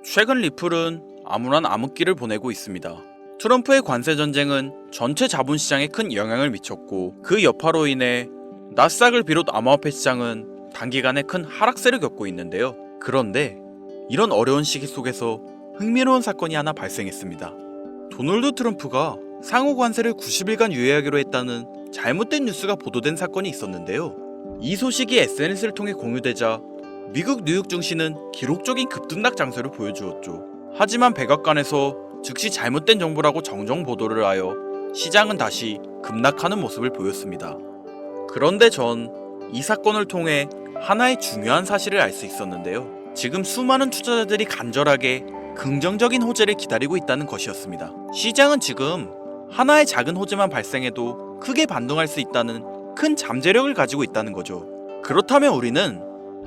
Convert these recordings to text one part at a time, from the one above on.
최근 리플은 암울한 암흑기를 보내고 있습니다. 트럼프의 관세 전쟁은 전체 자본시장에 큰 영향을 미쳤고 그 여파로 인해 나스닥을 비롯 암호화폐 시장은 단기간에 큰 하락세를 겪고 있는데요. 그런데 이런 어려운 시기 속에서 흥미로운 사건이 하나 발생했습니다. 도널드 트럼프가 상호 관세를 90일간 유예하기로 했다는 잘못된 뉴스가 보도된 사건이 있었는데요. 이 소식이 SNS를 통해 공유되자 미국 뉴욕 증시는 기록적인 급등락 장세를 보여주었죠. 하지만 백악관에서 즉시 잘못된 정보라고 정정 보도를 하여 시장은 다시 급락하는 모습을 보였습니다. 그런데 전 이 사건을 통해 하나의 중요한 사실을 알 수 있었는데요. 지금 수많은 투자자들이 간절하게 긍정적인 호재를 기다리고 있다는 것이었습니다. 시장은 지금 하나의 작은 호재만 발생해도 크게 반등할 수 있다는 큰 잠재력을 가지고 있다는 거죠. 그렇다면 우리는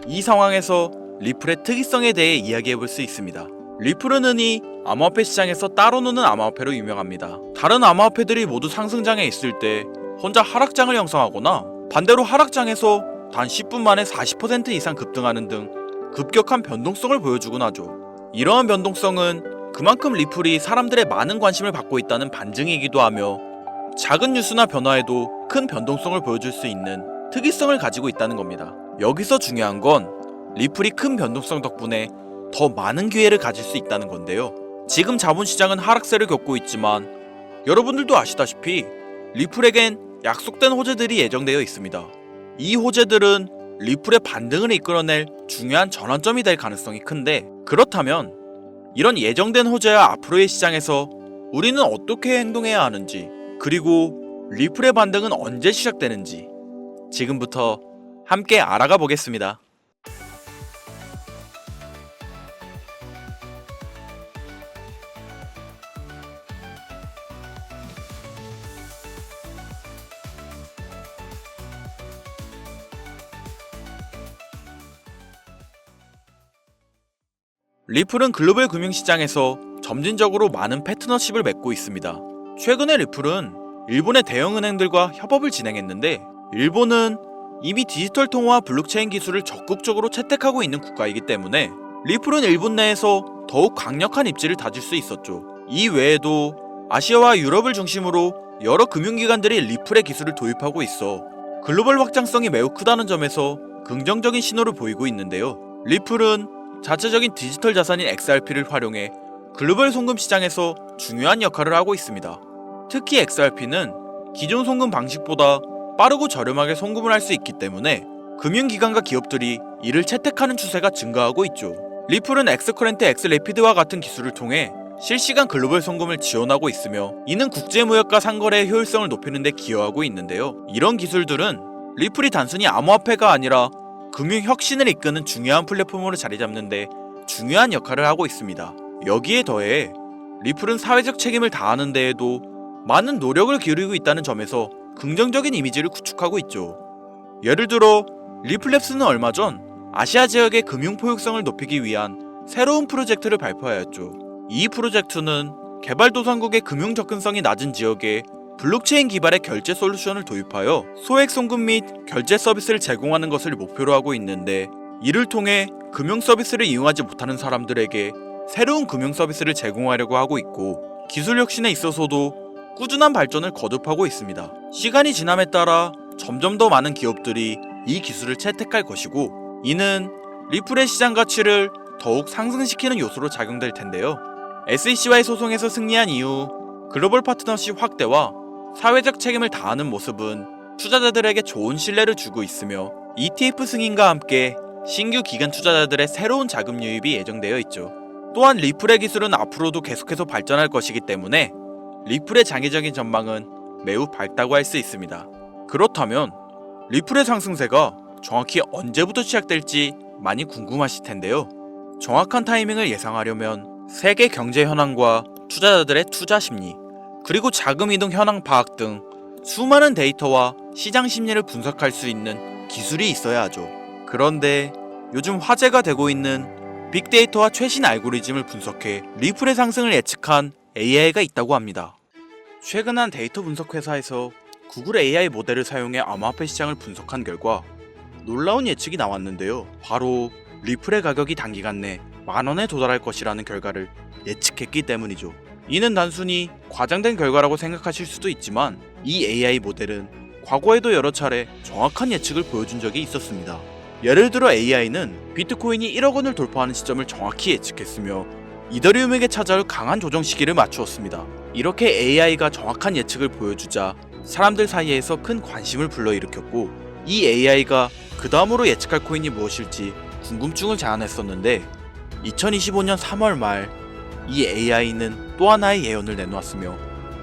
이 상황에서 리플의 특이성에 대해 이야기해 볼 수 있습니다. 리플은 흔히 암호화폐 시장에서 따로 노는 암호화폐로 유명합니다. 다른 암호화폐들이 모두 상승장에 있을 때 혼자 하락장을 형성하거나 반대로 하락장에서 단 10분 만에 40% 이상 급등하는 등 급격한 변동성을 보여주곤 하죠. 이러한 변동성은 그만큼 리플이 사람들의 많은 관심을 받고 있다는 반증이기도 하며 작은 뉴스나 변화에도 큰 변동성을 보여줄 수 있는 특이성을 가지고 있다는 겁니다. 여기서 중요한 건 리플이 큰 변동성 덕분에 더 많은 기회를 가질 수 있다는 건데요. 지금 자본시장은 하락세를 겪고 있지만 여러분들도 아시다시피 리플에겐 약속된 호재들이 예정되어 있습니다. 이 호재들은 리플의 반등을 이끌어낼 중요한 전환점이 될 가능성이 큰데, 그렇다면 이런 예정된 호재와 앞으로의 시장에서 우리는 어떻게 행동해야 하는지, 그리고 리플의 반등은 언제 시작되는지 지금부터 함께 알아가 보겠습니다. 리플은 글로벌 금융시장에서 점진적으로 많은 파트너십을 맺고 있습니다. 최근에 리플은 일본의 대형은행들과 협업을 진행했는데, 일본은 이미 디지털 통화와 블록체인 기술을 적극적으로 채택하고 있는 국가이기 때문에 리플은 일본 내에서 더욱 강력한 입지를 다질 수 있었죠. 이 외에도 아시아와 유럽을 중심으로 여러 금융기관들이 리플의 기술을 도입하고 있어 글로벌 확장성이 매우 크다는 점에서 긍정적인 신호를 보이고 있는데요. 리플은 자체적인 디지털 자산인 XRP를 활용해 글로벌 송금 시장에서 중요한 역할을 하고 있습니다. 특히 XRP는 기존 송금 방식보다 빠르고 저렴하게 송금을 할 수 있기 때문에 금융기관과 기업들이 이를 채택하는 추세가 증가하고 있죠. 리플은 엑스커렌트 엑스래피드와 같은 기술을 통해 실시간 글로벌 송금을 지원하고 있으며 이는 국제무역과 상거래의 효율성을 높이는 데 기여하고 있는데요. 이런 기술들은 리플이 단순히 암호화폐가 아니라 금융혁신을 이끄는 중요한 플랫폼으로 자리잡는데 중요한 역할을 하고 있습니다. 여기에 더해 리플은 사회적 책임을 다하는 데에도 많은 노력을 기울이고 있다는 점에서 긍정적인 이미지를 구축하고 있죠. 예를 들어 리플랩스는 얼마 전 아시아 지역의 금융 포용성을 높이기 위한 새로운 프로젝트를 발표하였죠. 이 프로젝트는 개발도상국의 금융 접근성이 낮은 지역에 블록체인 기반의 결제 솔루션을 도입하여 소액 송금 및 결제 서비스를 제공하는 것을 목표로 하고 있는데, 이를 통해 금융 서비스를 이용하지 못하는 사람들에게 새로운 금융 서비스를 제공하려고 하고 있고, 기술 혁신에 있어서도 꾸준한 발전을 거듭하고 있습니다. 시간이 지남에 따라 점점 더 많은 기업들이 이 기술을 채택할 것이고, 이는 리플의 시장 가치를 더욱 상승시키는 요소로 작용될 텐데요. SEC와의 소송에서 승리한 이후 글로벌 파트너십 확대와 사회적 책임을 다하는 모습은 투자자들에게 좋은 신뢰를 주고 있으며 ETF 승인과 함께 신규 기관 투자자들의 새로운 자금 유입이 예정되어 있죠. 또한 리플의 기술은 앞으로도 계속해서 발전할 것이기 때문에 리플의 장기적인 전망은 매우 밝다고 할 수 있습니다. 그렇다면 리플의 상승세가 정확히 언제부터 시작될지 많이 궁금하실 텐데요. 정확한 타이밍을 예상하려면 세계 경제 현황과 투자자들의 투자 심리, 그리고 자금 이동 현황 파악 등 수많은 데이터와 시장 심리를 분석할 수 있는 기술이 있어야 하죠. 그런데 요즘 화제가 되고 있는 빅데이터와 최신 알고리즘을 분석해 리플의 상승을 예측한 AI가 있다고 합니다. 최근 한 데이터 분석 회사에서 구글 AI 모델을 사용해 암호화폐 시장을 분석한 결과 놀라운 예측이 나왔는데요. 바로 리플의 가격이 단기간 내 10,000원에 도달할 것이라는 결과를 예측했기 때문이죠. 이는 단순히 과장된 결과라고 생각하실 수도 있지만 이 AI 모델은 과거에도 여러 차례 정확한 예측을 보여준 적이 있었습니다. 예를 들어 AI는 비트코인이 1억 원을 돌파하는 시점을 정확히 예측했으며 이더리움에게 찾아올 강한 조정 시기를 맞추었습니다. 이렇게 AI가 정확한 예측을 보여주자 사람들 사이에서 큰 관심을 불러일으켰고 이 AI가 그 다음으로 예측할 코인이 무엇일지 궁금증을 자아냈었는데 2025년 3월 말 이 AI는 또 하나의 예언을 내놓았으며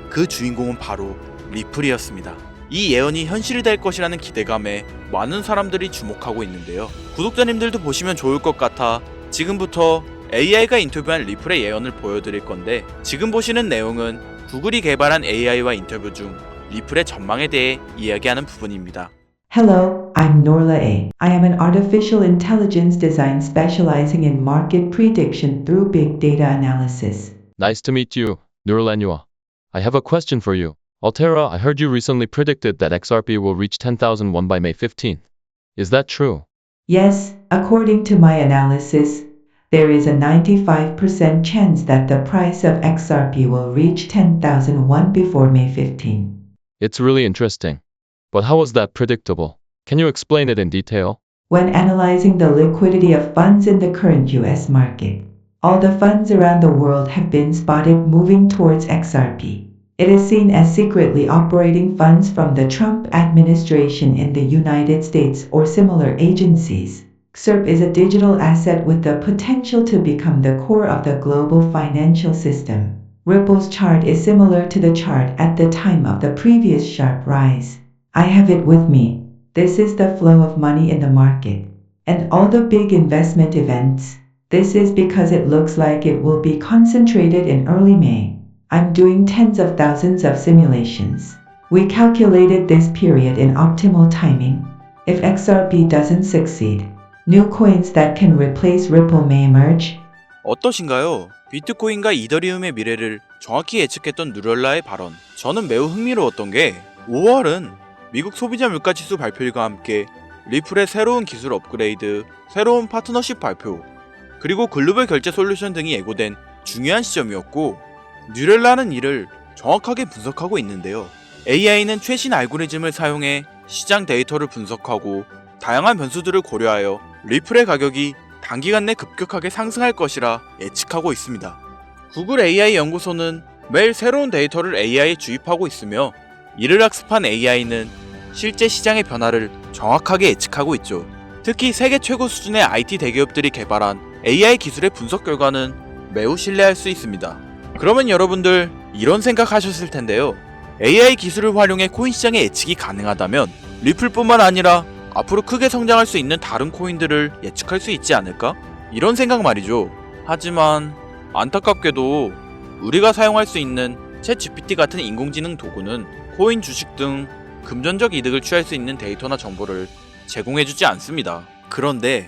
그 주인공은 바로 리플이었습니다. 이 예언이 현실이 될 것이라는 기대감에 많은 사람들이 주목하고 있는데요. 구독자님들도 보시면 좋을 것 같아 지금부터 AI가 인터뷰한 리플의 예언을 보여드릴 건데 지금 보시는 내용은 구글이 개발한 AI와 인터뷰 중 리플의 전망에 대해 이야기하는 부분입니다. Hello, I'm Norla A. I am an artificial intelligence design specializing in market prediction through big data analysis. Nice to meet you, Nurlanua. I have a question for you. Altera, I heard you recently predicted that XRP will reach 10,001 by May 15th. Is that true? Yes, according to my analysis, there is a 95% chance that the price of XRP will reach 10,001 before May 15. It's really interesting. But how was that predictable? Can you explain it in detail? When analyzing the liquidity of funds in the current US market, all the funds around the world have been spotted moving towards XRP. It is seen as secretly operating funds from the Trump administration in the United States or similar agencies. XRP is a digital asset with the potential to become the core of the global financial system. Ripple's chart is similar to the chart at the time of the previous sharp rise. I have it with me. This is the flow of money in the market. And all the big investment events. This is because it looks like it will be concentrated in early May. I'm doing tens of thousands of simulations. We calculated this period in optimal timing. If XRP doesn't succeed, new coins that can replace Ripple may emerge. 어떠신가요? 비트코인과 이더리움의 미래를 정확히 예측했던 누렐라의 발언. 저는 매우 흥미로웠던 게 5월은 미국 소비자 물가지수 발표일과 함께 리플의 새로운 기술 업그레이드, 새로운 파트너십 발표, 그리고 글로벌 결제 솔루션 등이 예고된 중요한 시점이었고 뉴렐라는 이를 정확하게 분석하고 있는데요. AI는 최신 알고리즘을 사용해 시장 데이터를 분석하고 다양한 변수들을 고려하여 리플의 가격이 단기간 내 급격하게 상승할 것이라 예측하고 있습니다. 구글 AI 연구소는 매일 새로운 데이터를 AI에 주입하고 있으며 이를 학습한 AI는 실제 시장의 변화를 정확하게 예측하고 있죠. 특히 세계 최고 수준의 IT 대기업들이 개발한 AI 기술의 분석 결과는 매우 신뢰할 수 있습니다. 그러면 여러분들 이런 생각하셨을 텐데요. AI 기술을 활용해 코인 시장의 예측이 가능하다면 리플뿐만 아니라 앞으로 크게 성장할 수 있는 다른 코인들을 예측할 수 있지 않을까? 이런 생각 말이죠. 하지만 안타깝게도 우리가 사용할 수 있는 챗GPT 같은 인공지능 도구는 코인 주식 등 금전적 이득을 취할 수 있는 데이터나 정보를 제공해주지 않습니다. 그런데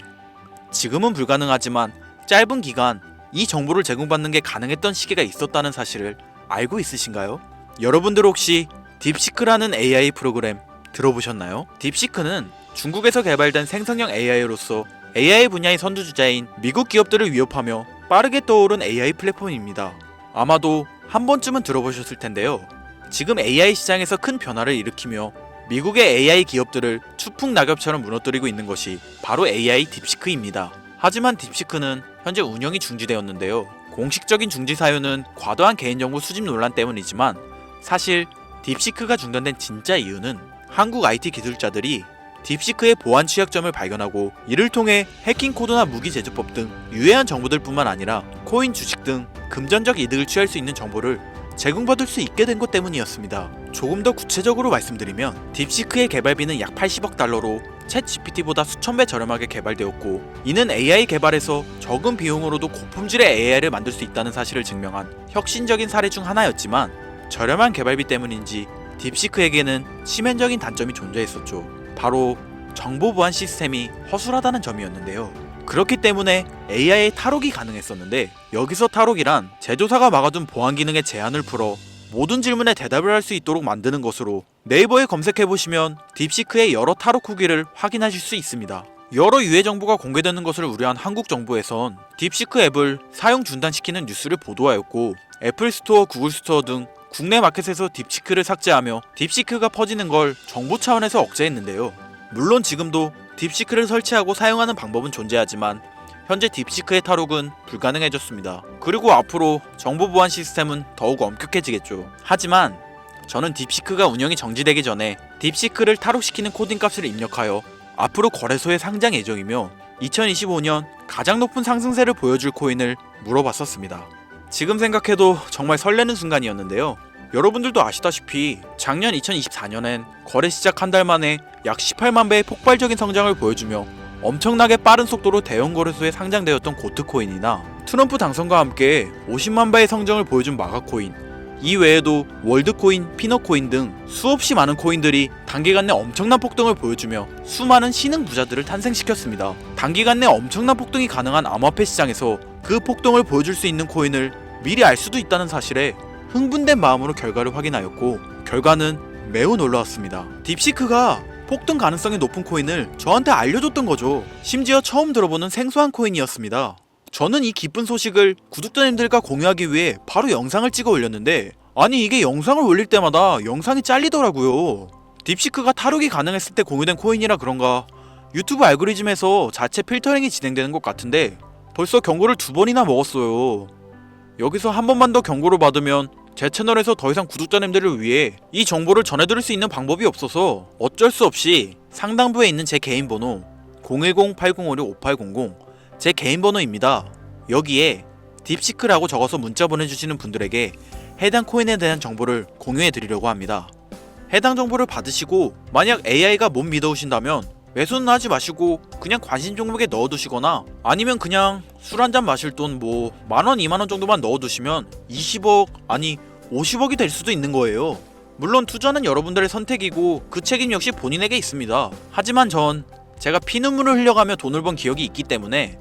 지금은 불가능하지만 짧은 기간 이 정보를 제공받는 게 가능했던 시기가 있었다는 사실을 알고 있으신가요? 여러분들 혹시 딥시크라는 AI 프로그램 들어보셨나요? 딥시크는 중국에서 개발된 생성형 AI로서 AI 분야의 선두주자인 미국 기업들을 위협하며 빠르게 떠오른 AI 플랫폼입니다. 아마도 한 번쯤은 들어보셨을 텐데요. 지금 AI 시장에서 큰 변화를 일으키며 미국의 AI 기업들을 추풍 낙엽처럼 무너뜨리고 있는 것이 바로 AI 딥시크입니다. 하지만 딥시크는 현재 운영이 중지되었는데요. 공식적인 중지 사유는 과도한 개인정보 수집 논란 때문이지만 사실 딥시크가 중단된 진짜 이유는 한국 IT 기술자들이 딥시크의 보안 취약점을 발견하고 이를 통해 해킹 코드나 무기 제조법 등 유해한 정보들 뿐만 아니라 코인 주식 등 금전적 이득을 취할 수 있는 정보를 제공받을 수 있게 된 것 때문이었습니다. 조금 더 구체적으로 말씀드리면 딥시크의 개발비는 약 80억 달러로 챗 GPT보다 수천 배 저렴하게 개발되었고 이는 AI 개발에서 적은 비용으로도 고품질의 AI를 만들 수 있다는 사실을 증명한 혁신적인 사례 중 하나였지만 저렴한 개발비 때문인지 딥시크에게는 치명적인 단점이 존재했었죠. 바로 정보 보안 시스템이 허술하다는 점이었는데요. 그렇기 때문에 AI의 탈옥이 가능했었는데 여기서 탈옥이란 제조사가 막아둔 보안 기능의 제한을 풀어 모든 질문에 대답을 할 수 있도록 만드는 것으로 네이버에 검색해보시면 딥시크의 여러 탈옥 후기를 확인하실 수 있습니다. 여러 유해 정보가 공개되는 것을 우려한 한국 정부에선 딥시크 앱을 사용 중단시키는 뉴스를 보도하였고, 애플 스토어, 구글 스토어 등 국내 마켓에서 딥시크를 삭제하며 딥시크가 퍼지는 걸 정부 차원에서 억제했는데요. 물론 지금도 딥시크를 설치하고 사용하는 방법은 존재하지만 현재 딥시크의 탈옥은 불가능해졌습니다. 그리고 앞으로 정보 보안 시스템은 더욱 엄격해지겠죠. 하지만 저는 딥시크가 운영이 정지되기 전에 딥시크를 탈옥시키는 코딩 값을 입력하여 앞으로 거래소에 상장 예정이며 2025년 가장 높은 상승세를 보여줄 코인을 물어봤었습니다. 지금 생각해도 정말 설레는 순간이었는데요. 여러분들도 아시다시피 작년 2024년엔 거래 시작 한 달 만에 약 18만 배의 폭발적인 성장을 보여주며 엄청나게 빠른 속도로 대형 거래소에 상장되었던 고트코인이나 트럼프 당선과 함께 50만 배의 성장을 보여준 마가코인, 이 외에도 월드코인, 피너코인 등 수없이 많은 코인들이 단기간 내 엄청난 폭등을 보여주며 수많은 신흥 부자들을 탄생시켰습니다. 단기간 내 엄청난 폭등이 가능한 암호화폐 시장에서 그 폭등을 보여줄 수 있는 코인을 미리 알 수도 있다는 사실에 흥분된 마음으로 결과를 확인하였고, 결과는 매우 놀라웠습니다. 딥시크가 폭등 가능성이 높은 코인을 저한테 알려줬던 거죠. 심지어 처음 들어보는 생소한 코인이었습니다. 저는 이 기쁜 소식을 구독자님들과 공유하기 위해 바로 영상을 찍어 올렸는데, 아니 이게 영상을 올릴 때마다 영상이 잘리더라고요. 딥시크가 탈옥이 가능했을 때 공유된 코인이라 그런가 유튜브 알고리즘에서 자체 필터링이 진행되는 것 같은데 벌써 경고를 2번이나 먹었어요. 여기서 한 번만 더 경고를 받으면 제 채널에서 더 이상 구독자님들을 위해 이 정보를 전해드릴 수 있는 방법이 없어서 어쩔 수 없이 상단부에 있는 제 개인 번호 010-8056-5800 제 개인 번호입니다. 여기에 딥시크라고 적어서 문자 보내주시는 분들에게 해당 코인에 대한 정보를 공유해 드리려고 합니다. 해당 정보를 받으시고 만약 AI가 못 믿어오신다면 매수는 하지 마시고 그냥 관심 종목에 넣어두시거나 아니면 그냥 술 한잔 마실 돈 뭐 만원, 2만원 정도만 넣어두시면 20억 아니 50억이 될 수도 있는 거예요. 물론 투자는 여러분들의 선택이고 그 책임 역시 본인에게 있습니다. 하지만 전 제가 피눈물을 흘려가며 돈을 번 기억이 있기 때문에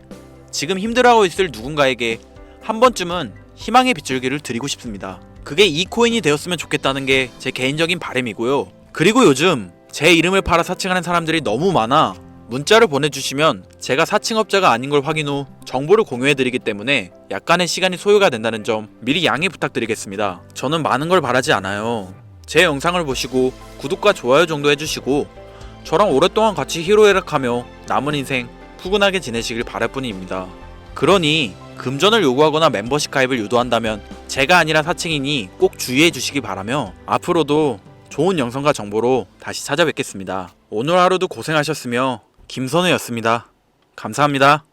지금 힘들어하고 있을 누군가에게 한 번쯤은 희망의 빗줄기를 드리고 싶습니다. 그게 이 코인이 되었으면 좋겠다는 게 제 개인적인 바람이고요. 그리고 요즘 제 이름을 팔아 사칭하는 사람들이 너무 많아 문자를 보내주시면 제가 사칭업자가 아닌 걸 확인 후 정보를 공유해드리기 때문에 약간의 시간이 소요가 된다는 점 미리 양해 부탁드리겠습니다. 저는 많은 걸 바라지 않아요. 제 영상을 보시고 구독과 좋아요 정도 해주시고 저랑 오랫동안 같이 희로애락하며 남은 인생 푸근하게 지내시길 바랄 뿐입니다. 그러니 금전을 요구하거나 멤버십 가입을 유도한다면 제가 아니라 사칭이니 꼭 주의해 주시기 바라며 앞으로도 좋은 영상과 정보로 다시 찾아뵙겠습니다. 오늘 하루도 고생하셨으며 김선우였습니다. 감사합니다.